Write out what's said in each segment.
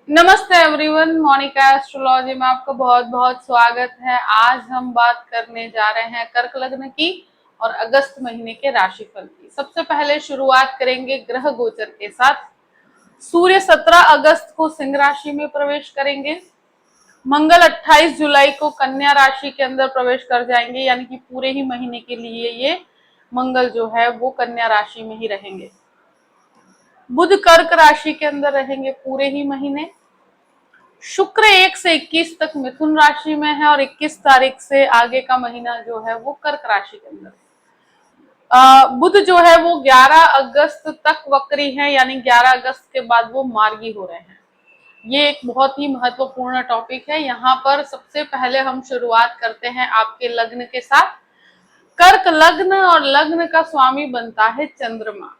नमस्ते everyone, Monika astrology में आपका बहुत बहुत स्वागत है। आज हम बात करने जा रहे हैं कर्क लग्न की और अगस्त महीने के राशिफल की। सबसे पहले शुरुआत करेंगे ग्रह गोचर के साथ। सूर्य 17 अगस्त को सिंह राशि में प्रवेश करेंगे। मंगल 28 जुलाई को कन्या राशि के अंदर प्रवेश कर जाएंगे, यानी कि पूरे ही महीने के लिए ये मंगल जो है वो कन्या राशि में ही रहेंगे। बुध कर्क राशि के अंदर रहेंगे पूरे ही महीने। शुक्र 1 से 21 तक मिथुन राशि में है और 21 तारीख से आगे का महीना जो है वो कर्क राशि के अंदर। बुध जो है वो 11 अगस्त तक वक्री है, यानी 11 अगस्त के बाद वो मार्गी हो रहे हैं। ये एक बहुत ही महत्वपूर्ण टॉपिक है। यहाँ पर सबसे पहले हम शुरुआत करते हैं आपके लग्न के साथ। कर्क लग्न और लग्न का स्वामी बनता है चंद्रमा,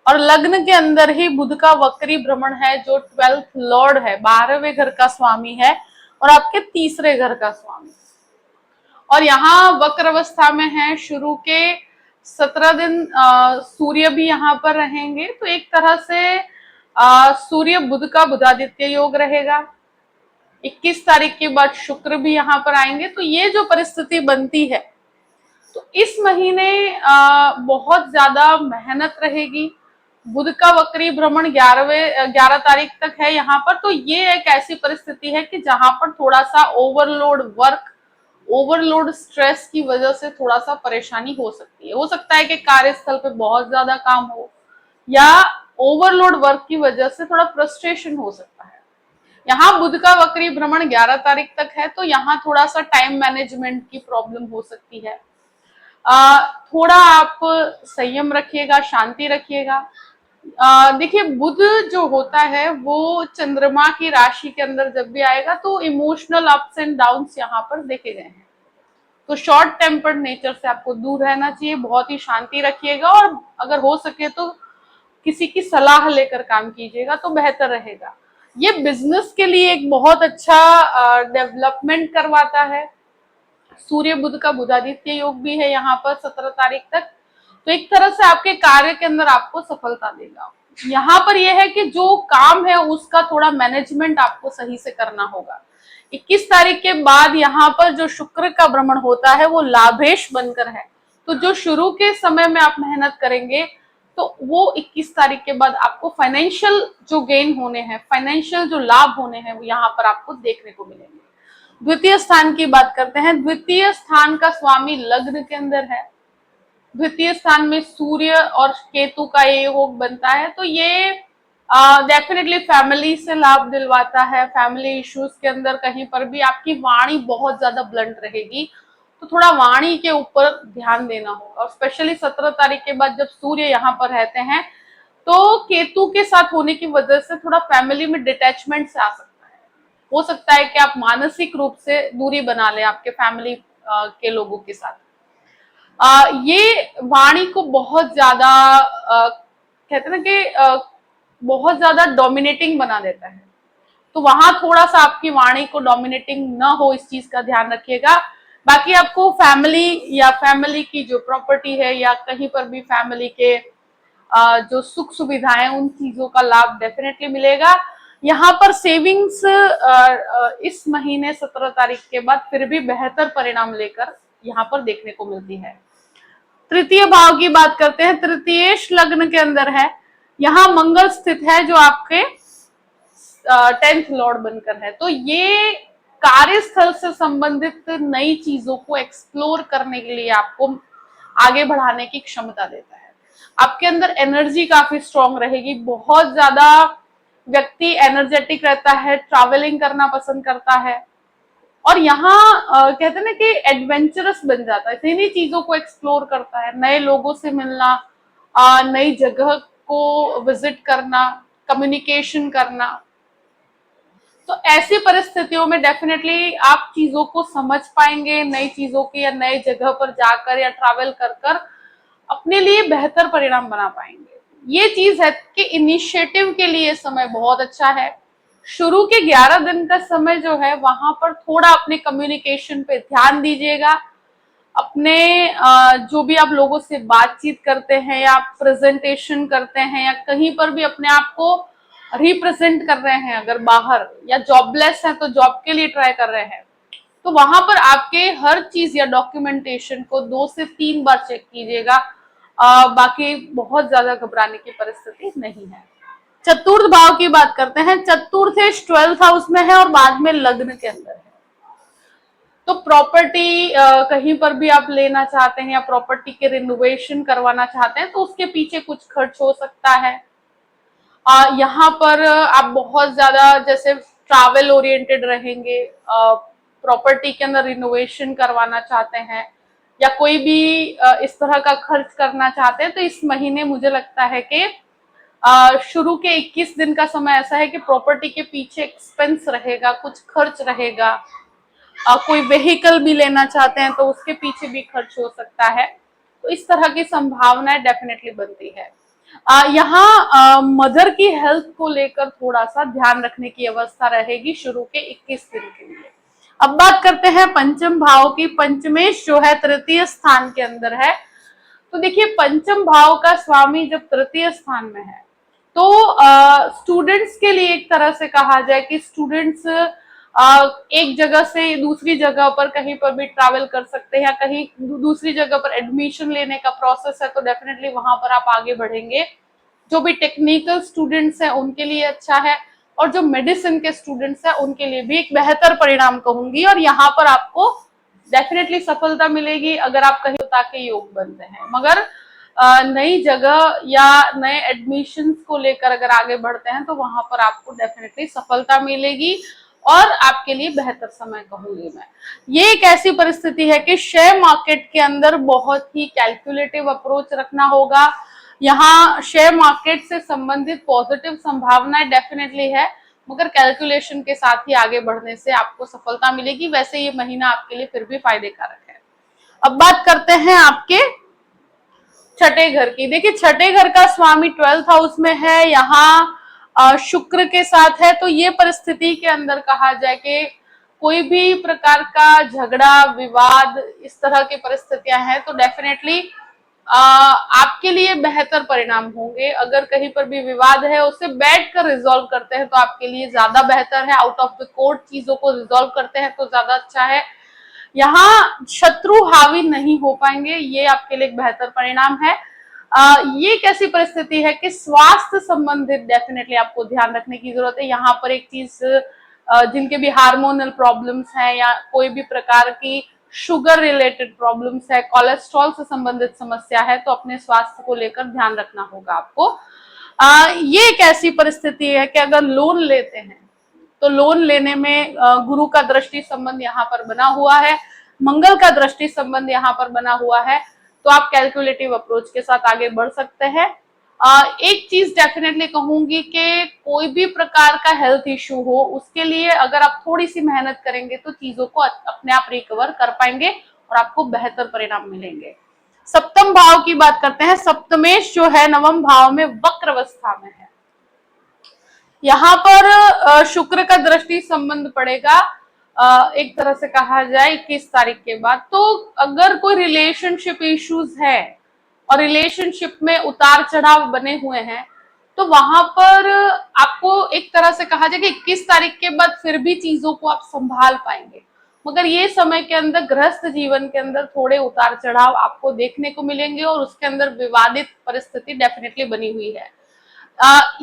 और लग्न के अंदर ही बुध का वक्री भ्रमण है जो 12th लॉर्ड है, 12वें घर का स्वामी है और आपके तीसरे घर का स्वामी। और यहाँ वक्र अवस्था में है। शुरू के 17 दिन सूर्य भी यहाँ पर रहेंगे, तो एक तरह से सूर्य बुध का बुधादित्य योग रहेगा। 21 तारीख के बाद शुक्र भी यहाँ पर आएंगे। तो ये जो परिस्थिति बनती है, तो इस महीने बहुत ज्यादा मेहनत रहेगी। बुध का वक्री भ्रमण 11 तारीख तक है यहाँ पर। तो ये एक ऐसी परिस्थिति है कि जहां पर थोड़ा सा ओवरलोड वर्क, ओवरलोड स्ट्रेस की वजह से थोड़ा सा परेशानी हो सकती है। हो सकता है कि कार्यस्थल पे बहुत ज्यादा काम हो, या ओवरलोड वर्क की वजह से थोड़ा फ्रस्ट्रेशन हो सकता है। यहाँ बुध का वक्री भ्रमण 11 तारीख तक है, तो यहाँ थोड़ा सा टाइम मैनेजमेंट की प्रॉब्लम हो सकती है। थोड़ा आप संयम रखिएगा, शांति रखिएगा। देखिए, बुध जो होता है वो चंद्रमा की राशि के अंदर जब भी आएगा तो इमोशनल अप्स एंड डाउन्स यहाँ पर देखे गए हैं। तो शॉर्ट टेम्पर्ड नेचर से आपको दूर रहना चाहिए, बहुत ही शांति रखिएगा, और अगर हो सके तो किसी की सलाह लेकर काम कीजिएगा तो बेहतर रहेगा। ये बिजनेस के लिए एक बहुत अच्छा डेवलपमेंट करवाता है। सूर्य बुध का बुधादित्य योग भी है यहाँ पर 17 तारीख तक, तो एक तरह से आपके कार्य के अंदर आपको सफलता देगा। यहाँ पर यह है कि जो काम है उसका थोड़ा मैनेजमेंट आपको सही से करना होगा। 21 तारीख के बाद यहाँ पर जो शुक्र का भ्रमण होता है वो लाभेश बनकर है, तो जो शुरू के समय में आप मेहनत करेंगे तो वो 21 तारीख के बाद आपको फाइनेंशियल जो गेन होने हैं, फाइनेंशियल जो लाभ होने हैं, वो यहाँ पर आपको देखने को मिलेंगे। द्वितीय स्थान की बात करते हैं। द्वितीय स्थान का स्वामी लग्न के अंदर है। द्वितीय स्थान में सूर्य और केतु का ये योग बनता है, तो ये डेफिनेटली फैमिली से लाभ दिलवाता है। फैमिली इश्यूज के अंदर कहीं पर भी आपकी वाणी बहुत ज्यादा ब्लंट रहेगी, तो थोड़ा वाणी के ऊपर ध्यान देना होगा। और स्पेशली 17 तारीख के बाद जब सूर्य यहाँ पर रहते हैं तो केतु के साथ होने की वजह से थोड़ा फैमिली में डिटैचमेंट से आ सकता है। हो सकता है कि आप मानसिक रूप से दूरी बना लें आपके फैमिली के लोगों के साथ। ये वाणी को बहुत ज्यादा कहते हैं ना कि बहुत ज्यादा डोमिनेटिंग बना देता है, तो वहां थोड़ा सा आपकी वाणी को डोमिनेटिंग ना हो, इस चीज का ध्यान रखिएगा। बाकी आपको फैमिली या फैमिली की जो प्रॉपर्टी है या कहीं पर भी फैमिली के जो सुख सुविधाएं, उन चीजों का लाभ डेफिनेटली मिलेगा। यहाँ पर सेविंग्स इस महीने 17 तारीख के बाद फिर भी बेहतर परिणाम लेकर यहाँ पर देखने को मिलती है। तृतीय भाव की बात करते हैं। तृतीयेश लग्न के अंदर है, यहाँ मंगल स्थित है जो आपके 10th लॉर्ड बनकर है। तो ये कार्यस्थल से संबंधित नई चीजों को एक्सप्लोर करने के लिए आपको आगे बढ़ाने की क्षमता देता है। आपके अंदर एनर्जी काफी स्ट्रांग रहेगी, बहुत ज्यादा व्यक्ति एनर्जेटिक रहता है, ट्रैवलिंग करना पसंद करता है, और यहाँ कहते हैं ना कि एडवेंचरस बन जाता है, नई चीजों को एक्सप्लोर करता है, नए लोगों से मिलना, नई जगह को विजिट करना, कम्युनिकेशन करना। तो ऐसी परिस्थितियों में डेफिनेटली आप चीजों को समझ पाएंगे, नई चीजों की या नई जगह पर जाकर या ट्रैवल कर कर अपने लिए बेहतर परिणाम बना पाएंगे। ये चीज है कि इनिशिएटिव के लिए समय बहुत अच्छा है। शुरू के 11 दिन का समय जो है वहां पर थोड़ा अपने कम्युनिकेशन पे ध्यान दीजिएगा। अपने जो भी आप लोगों से बातचीत करते हैं या प्रेजेंटेशन करते हैं या कहीं पर भी अपने आप को रिप्रेजेंट कर रहे हैं, अगर बाहर, या जॉबलेस हैं तो जॉब के लिए ट्राई कर रहे हैं, तो वहां पर आपके हर चीज या डॉक्यूमेंटेशन को 2 से 3 बार चेक कीजिएगा। बाकी बहुत ज्यादा घबराने की परिस्थिति नहीं है। चतुर्थ भाव की बात करते हैं। चतुर्थेश 12th हाउस में है और बाद में लग्न के अंदर है। तो प्रॉपर्टी कहीं पर भी आप लेना चाहते हैं या प्रॉपर्टी के रिनोवेशन करवाना चाहते हैं तो उसके पीछे कुछ खर्च हो सकता है। यहाँ पर आप बहुत ज्यादा जैसे ट्रैवल ओरिएंटेड रहेंगे, प्रॉपर्टी के अंदर रिनोवेशन करवाना चाहते हैं या कोई भी इस तरह का खर्च करना चाहते हैं, तो इस महीने मुझे लगता है कि शुरू के 21 दिन का समय ऐसा है कि प्रॉपर्टी के पीछे एक्सपेंस रहेगा, कुछ खर्च रहेगा। कोई व्हीकल भी लेना चाहते हैं तो उसके पीछे भी खर्च हो सकता है। तो इस तरह की संभावनाएं डेफिनेटली बनती है। यहाँ मदर की हेल्थ को लेकर थोड़ा सा ध्यान रखने की अवस्था रहेगी शुरू के 21 दिन के लिए। अब बात करते हैं पंचम भाव की। पंचमेश जो है तृतीय स्थान के अंदर है। तो देखिए, पंचम भाव का स्वामी जब तृतीय स्थान में है तो स्टूडेंट्स के लिए एक तरह से कहा जाए कि स्टूडेंट्स एक जगह से दूसरी जगह पर कहीं पर भी ट्रैवल कर सकते हैं, या कहीं दूसरी जगह पर एडमिशन लेने का प्रोसेस है तो डेफिनेटली वहां पर आप आगे बढ़ेंगे। जो भी टेक्निकल स्टूडेंट्स हैं उनके लिए अच्छा है, और जो मेडिसिन के स्टूडेंट्स हैं उनके लिए भी एक बेहतर परिणाम कहूंगी। और यहाँ पर आपको डेफिनेटली सफलता मिलेगी अगर आप कहीं के योग बनते हैं। मगर नई जगह या नए एडमिशंस को लेकर अगर आगे बढ़ते हैं तो वहां पर आपको डेफिनेटली सफलता मिलेगी और आपके लिए बेहतर समय कहूंगी मैं। ये एक ऐसी परिस्थिति है कि शेयर मार्केट के अंदर बहुत ही कैलकुलेटिव अप्रोच रखना होगा। यहाँ शेयर मार्केट से संबंधित पॉजिटिव संभावनाएं डेफिनेटली है, मगर कैलकुलेशन के साथ ही आगे बढ़ने से आपको सफलता मिलेगी। वैसे ये महीना आपके लिए फिर भी फायदे कारक है। अब बात करते हैं आपके छठे घर की। देखिए, छठे घर का स्वामी 12th हाउस में है, यहाँ शुक्र के साथ है। तो ये परिस्थिति के अंदर कहा जाए कि कोई भी प्रकार का झगड़ा विवाद इस तरह की परिस्थितियां हैं तो डेफिनेटली आपके लिए बेहतर परिणाम होंगे। अगर कहीं पर भी विवाद है उसे बैठ कर रिजॉल्व करते हैं तो आपके लिए ज्यादा बेहतर है। आउट ऑफ द कोर्ट चीजों को रिजॉल्व करते हैं तो ज्यादा अच्छा है। यहाँ शत्रु हावी नहीं हो पाएंगे, ये आपके लिए एक बेहतर परिणाम है। ये एक ऐसी परिस्थिति है कि स्वास्थ्य संबंधित डेफिनेटली आपको ध्यान रखने की जरूरत है। यहाँ पर एक चीज, जिनके भी हार्मोनल प्रॉब्लम्स हैं या कोई भी प्रकार की शुगर रिलेटेड प्रॉब्लम्स है, कोलेस्ट्रॉल से संबंधित समस्या है, तो अपने स्वास्थ्य को लेकर ध्यान रखना होगा आपको। ये एक ऐसी परिस्थिति है कि अगर लोन लेते हैं तो लोन लेने में गुरु का दृष्टि संबंध यहाँ पर बना हुआ है, मंगल का दृष्टि संबंध यहाँ पर बना हुआ है, तो आप कैलकुलेटिव अप्रोच के साथ आगे बढ़ सकते हैं। एक चीज डेफिनेटली कहूंगी कि कोई भी प्रकार का हेल्थ इश्यू हो उसके लिए अगर आप थोड़ी सी मेहनत करेंगे तो चीजों को अपने आप रिकवर कर पाएंगे और आपको बेहतर परिणाम मिलेंगे। सप्तम भाव की बात करते हैं। सप्तमेश जो है नवम भाव में वक्र अवस्था में है। यहाँ पर शुक्र का दृष्टि संबंध पड़ेगा एक तरह से कहा जाए 21 तारीख के बाद। तो अगर कोई रिलेशनशिप इश्यूज है और रिलेशनशिप में उतार चढ़ाव बने हुए हैं तो वहां पर आपको एक तरह से कहा जाए कि 21 तारीख के बाद फिर भी चीजों को आप संभाल पाएंगे। मगर ये समय के अंदर गृहस्थ जीवन के अंदर थोड़े उतार चढ़ाव आपको देखने को मिलेंगे और उसके अंदर विवादित परिस्थिति डेफिनेटली बनी हुई है।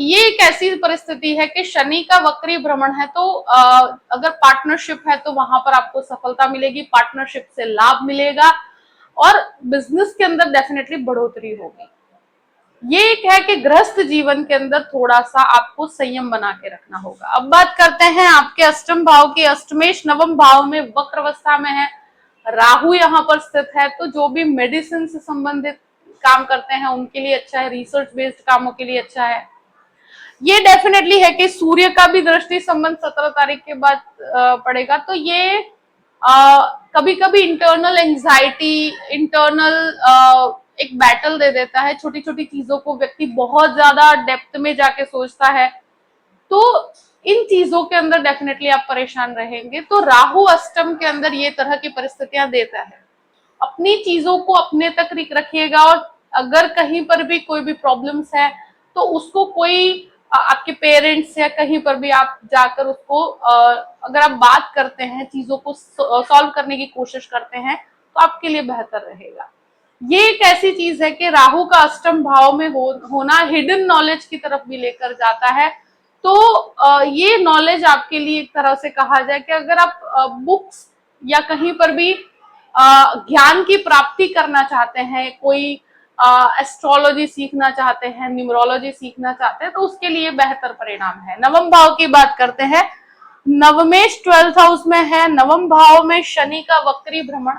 ये एक ऐसी परिस्थिति है कि शनि का वक्री भ्रमण है, तो अगर पार्टनरशिप है तो वहां पर आपको सफलता मिलेगी, पार्टनरशिप से लाभ मिलेगा और बिजनेस के अंदर डेफिनेटली बढ़ोतरी होगी। ये एक है कि गृहस्थ जीवन के अंदर थोड़ा सा आपको संयम बना के रखना होगा। अब बात करते हैं आपके अष्टम भाव की। अष्टमेश नवम भाव में वक्र अवस्था में है, राहु यहाँ पर स्थित है। तो जो भी मेडिसिन से संबंधित काम करते हैं उनके लिए अच्छा है, रिसर्च बेस्ड कामों के लिए अच्छा है। ये डेफिनेटली है कि सूर्य का भी दृष्टि संबंध 17 तारीख के बाद पड़ेगा। तो ये कभी कभी इंटरनल एंजाइटी, इंटरनल एक बैटल दे देता है। छोटी छोटी चीजों को व्यक्ति बहुत ज्यादा डेप्थ में जाके सोचता है, तो इन चीजों के अंदर डेफिनेटली आप परेशान रहेंगे। तो राहु अष्टम के अंदर ये तरह की परिस्थितियां देता है। अपनी चीजों को अपने तक रखिएगा और अगर कहीं पर भी कोई भी प्रॉब्लम्स है तो उसको कोई आपके पेरेंट्स या कहीं पर भी आप जाकर उसको अगर आप बात करते हैं, चीजों को सॉल्व करने की कोशिश करते हैं, तो आपके लिए बेहतर रहेगा। ये एक ऐसी चीज है कि राहु का अष्टम भाव में होना हिडन नॉलेज की तरफ भी लेकर जाता है। तो ये नॉलेज आपके लिए एक तरह से कहा जाए कि अगर आप बुक्स या कहीं पर भी ज्ञान की प्राप्ति करना चाहते हैं, कोई एस्ट्रोलॉजी सीखना चाहते हैं, न्यूमरोलॉजी सीखना चाहते हैं, तो उसके लिए बेहतर परिणाम है। नवम भाव की बात करते हैं। नवमेश 12th हाउस में है। नवम भाव में शनि का वक्री भ्रमण,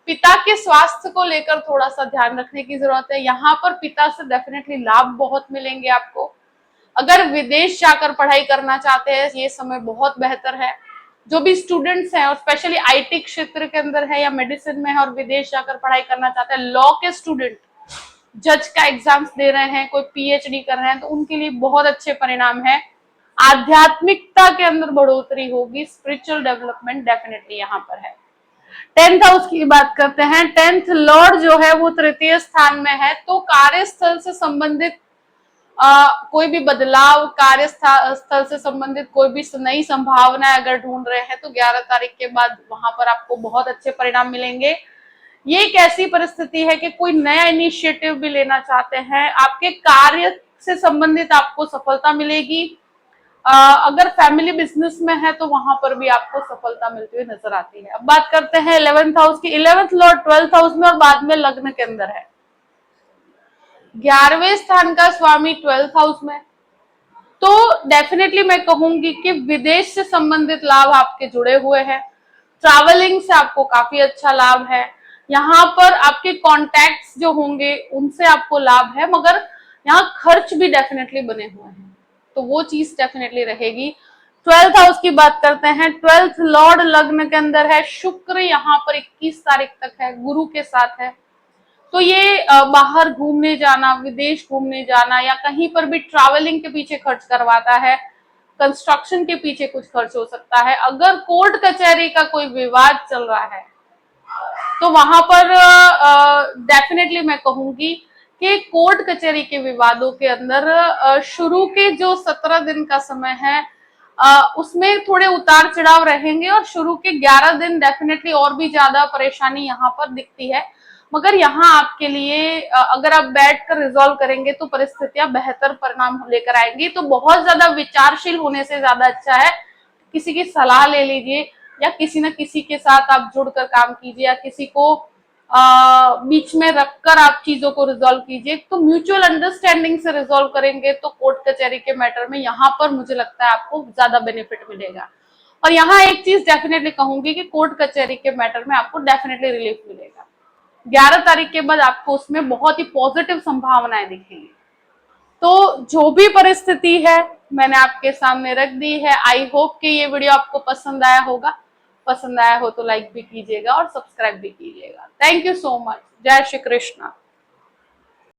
पिता के स्वास्थ्य को लेकर थोड़ा सा ध्यान रखने की जरूरत है। यहाँ पर पिता से डेफिनेटली लाभ बहुत मिलेंगे आपको। अगर विदेश जाकर पढ़ाई करना चाहते हैं, ये समय बहुत बेहतर है। जो भी स्टूडेंट्स हैं और स्पेशली आईटी क्षेत्र के अंदर है या मेडिसिन में है और विदेश जाकर पढ़ाई करना चाहते हैं, लॉ के स्टूडेंट जज का एग्जाम्स दे रहे हैं, कोई पीएचडी कर रहे हैं, तो उनके लिए बहुत अच्छे परिणाम है। आध्यात्मिकता के अंदर बढ़ोतरी होगी, स्पिरिचुअल डेवलपमेंट डेफिनेटली यहाँ पर है। 10th हाउस की बात करते हैं। 10th लॉर्ड जो है वो तृतीय स्थान में है, तो कार्यस्थल से संबंधित कोई भी बदलाव, कार्यस्थल से संबंधित कोई भी नई संभावनाएं अगर ढूंढ रहे हैं, तो 11 तारीख के बाद वहां पर आपको बहुत अच्छे परिणाम मिलेंगे। ये एक ऐसी परिस्थिति है कि कोई नया इनिशिएटिव भी लेना चाहते हैं, आपके कार्य से संबंधित आपको सफलता मिलेगी। अगर फैमिली बिजनेस में है तो वहां पर भी आपको सफलता मिलती हुई नजर आती है। अब बात करते हैं 11th हाउस की। 11th लॉर्ड 12th हाउस में और बाद में लग्न के अंदर है। 11वें स्थान का स्वामी 12th हाउस में, तो डेफिनेटली मैं कहूंगी कि विदेश से संबंधित लाभ आपके जुड़े हुए हैं। ट्रैवलिंग से आपको काफी अच्छा लाभ है। यहाँ पर आपके कॉन्टैक्ट्स जो होंगे उनसे आपको लाभ है, मगर यहाँ खर्च भी डेफिनेटली बने हुए हैं, तो वो चीज डेफिनेटली रहेगी। 12th हाउस की बात करते हैं। 12th लॉर्ड लग्न के अंदर है। शुक्र यहाँ पर 21 तारीख तक है, गुरु के साथ है। तो ये बाहर घूमने जाना, विदेश घूमने जाना या कहीं पर भी ट्रैवलिंग के पीछे खर्च करवाता है। कंस्ट्रक्शन के पीछे कुछ खर्च हो सकता है। अगर कोर्ट कचहरी का कोई विवाद चल रहा है, तो वहां पर डेफिनेटली मैं कहूंगी कि कोर्ट कचहरी के विवादों के अंदर शुरू के जो 17 दिन का समय है, उसमें थोड़े उतार चढ़ाव रहेंगे और शुरू के 11 दिन डेफिनेटली और भी ज्यादा परेशानी यहाँ पर दिखती है। मगर यहाँ आपके लिए अगर आप बैठकर रिजॉल्व करेंगे तो परिस्थितियां बेहतर परिणाम लेकर आएंगी। तो बहुत ज्यादा विचारशील होने से ज्यादा अच्छा है किसी की सलाह ले लीजिए, या किसी न किसी के साथ आप जुड़कर काम कीजिए, या किसी को बीच में रखकर आप चीजों को रिजॉल्व कीजिए। तो म्यूचुअल अंडरस्टैंडिंग से रिजॉल्व करेंगे तो कोर्ट कचहरी के मैटर में यहाँ पर मुझे लगता है आपको ज्यादा बेनिफिट मिलेगा। और यहाँ एक चीज डेफिनेटली कहूंगी कि कोर्ट कचहरी के मैटर में आपको डेफिनेटली रिलीफ मिलेगा। 11 तारीख के बाद आपको उसमें बहुत ही पॉजिटिव संभावनाएं दिखेंगी। तो जो भी परिस्थिति है मैंने आपके सामने रख दी है। आई होप कि ये वीडियो आपको पसंद आया होगा। पसंद आया हो तो लाइक भी कीजिएगा और सब्सक्राइब भी कीजिएगा। Thank you so much. जय श्री कृष्णा।